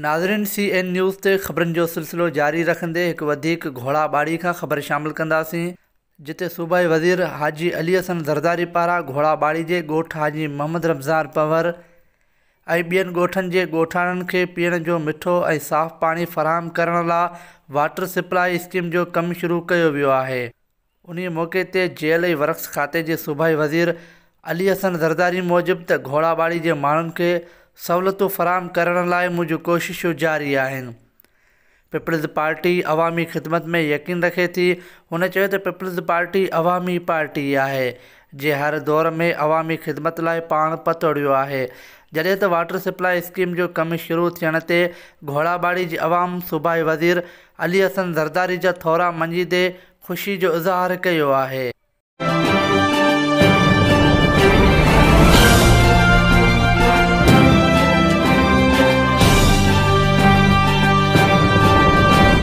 नाज़रीन CN news ते ख़बरनि जो सिलसिलो जारी रखंदे हिकु वधीक घोड़ाबाड़ी खां ख़बर शामिल कंदासीं, जिते सूबाई वज़ीर हाजी अली हसन ज़रदारी पारां घोड़ाबाड़ी जे ॻोठ हाजी मोहम्मद रमज़ान पंवर ऐं ॿियनि ॻोठनि जे ॻोठाणनि खे पीअण जो मिठो ऐं साफ़ पाणी फ़राहम करण लाइ वाटर सप्लाई स्कीम जो कमु शुरू कयो वियो आहे। उन मौक़े ते जेल ऐं वर्क्स खाते जे सूबाई वज़ीर अली हसन ज़रदारी मूजिबि त घोड़ाबाड़ी जे माण्हुनि खे सहूलियतूं फ़राहम करण लाइ मुंहिंजूं कोशिशूं जारी आहिनि। पीपल्स पार्टी अवामी ख़िदमत में यकीन रखे थी। हुन चयो त पीपल्स पार्टी अवामी पार्टी आहे जे हर दौर में अवामी ख़िदमत लाइ पाण पतोड़ियो आहे। जॾहिं त वाटर सप्लाई स्कीम जो कमु शुरू थियण ते घोड़ाबाड़ी जी अवाम सूबाई वज़ीर अली हसन ज़रदारी जा थोरा मञीदे ख़ुशी जो इज़हार कयो आहे।